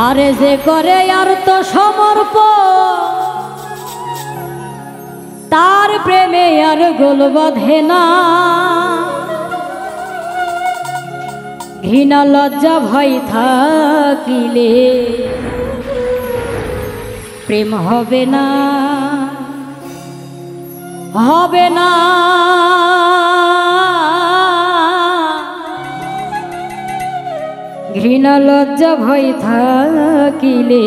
আরে যে করে আর তো সমর্পণ তার প্রেমে আর গোল বাঁধে না। ঘৃণা লজ্জা ভয় থাকিলে প্রেম হবে না, হবে না। ঘৃণা লজ্জা ভয় থাকিলে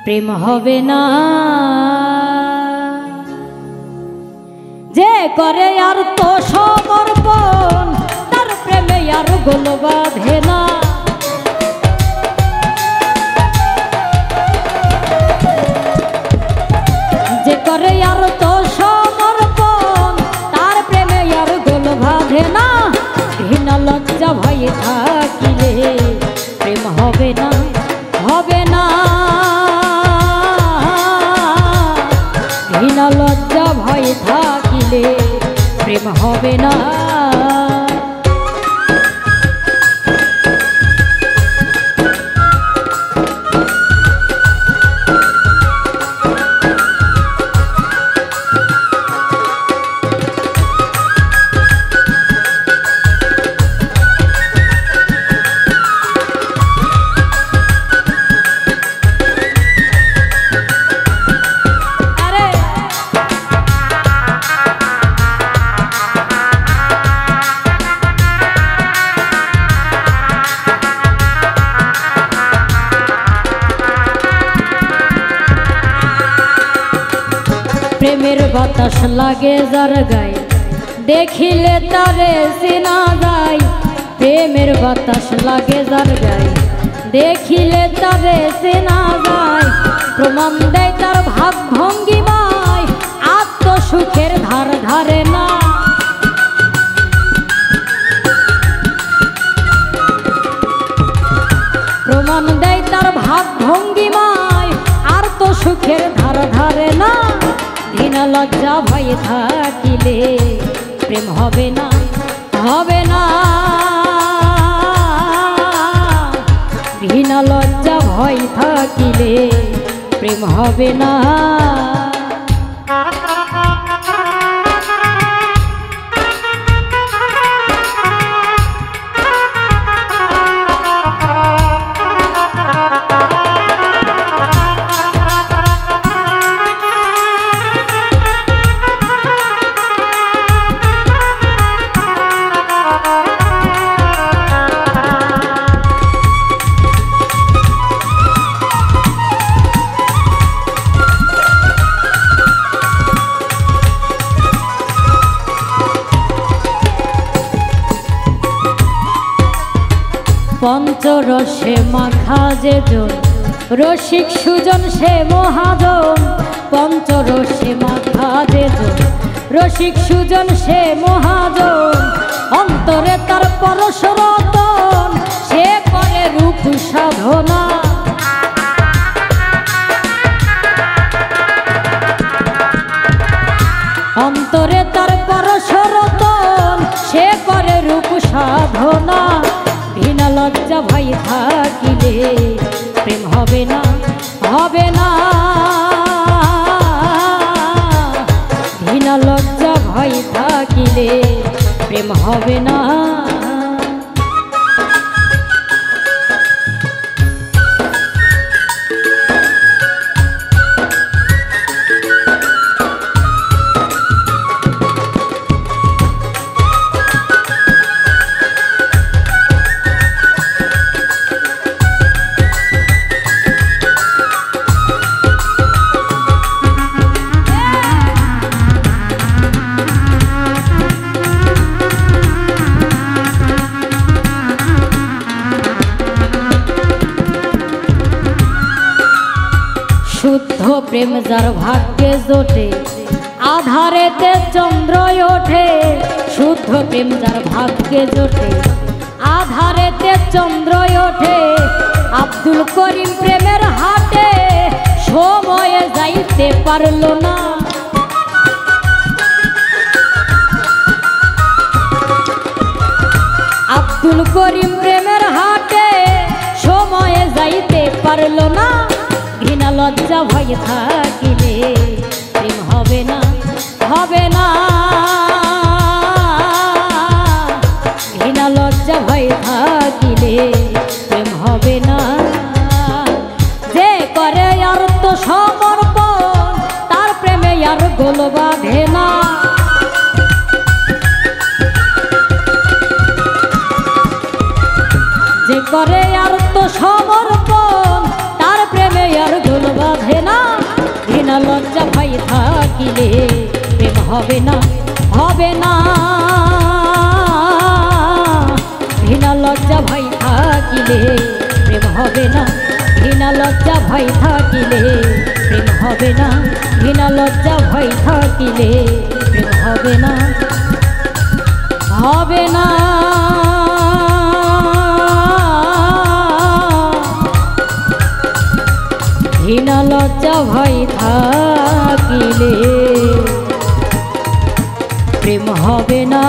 প্রেম হবে না। যে করে আর তো সমর্পণ তার প্রেমে আর গোল বাঁধে না। যে করে আর তো সমর্পণ তার প্রেমে আর গোল বাঁধে না। ঘৃণা লজ্জা ভয় থাকিলে প্রেম হবে না, হবে না। ঘৃণা লজ্জা ভয় থাকিলে প্রেম হবে না। প্রেমের বাতাস লাগে যার গায়ে দেখিলে তারে চেনা যায়। প্রেমের বাতাস লাগে যার গায়ে দেখিলে তারে চেনা যায়। প্রমাণ দেয় তার ভাব ভঙ্গিমায় আত্মসুখের ধার ধারে না। প্রমাণ দেয় তার ভাব ভঙ্গিমায় আত্মসুখের ধার ধারে না। ঘৃণা লজ্জা ভয় থাকিলে প্রেম হবে না, হবে না। ঘৃণা লজ্জা ভয় থাকিলে প্রেম হবে না। পঞ্চরসে মাখা যে জন রসিক সুজন সে মহাজন। পঞ্চরসে মাখা যে জন রসিক সুজন সে মহাজন। অন্তরে তার পরশ রতন সে করে রূপ সাধনা। অন্তরে তার পরশ রতন সে করে রূপ সাধনা। ঘৃণা লজ্জা ভয় থাকিলে প্রেম হবে না, হবে না। ঘৃণা লজ্জা ভয় থাকিলে প্রেম হবে না। শুদ্ধ প্রেম যার ভাগ্যে জোটে আধারেতে চন্দ্র ওঠে। শুদ্ধ প্রেম যার ভাগ্যে জোটে আধারেতে চন্দ্র ওঠে। আব্দুল করিম প্রেমের হাটে সময়ে যাইতে পারল না। আব্দুল করিম প্রেমের হাটে সময়ে যাইতে পারলো না, ঘৃণা লজ্জা ভয় থাকিলে প্রেম হবে না, হবে না। ঘৃণা লজ্জা ভয় থাকিলে প্রেম হবে না। যে করে আত্মসমর্পণ তার প্রেমে আর গোল বাঁধে না। যে করে আত্মসমর্পণ তার প্রেমে আর গোল বাঁধে না। ঘৃণা লজ্জা ভয় থাকিলে প্রেম হবে না, হবে না। ঘৃণা লজ্জা ভয় থাকিলে প্রেম হবে না, ঘৃণা লজ্জা ভয় থাকিলে প্রেম হবে না। ঘৃণা লজ্জা ভয় থাকিলে প্রেম হবে না, হবে না। ঘৃণা লজ্জা ভয় থাকিলে প্রেম হবে না।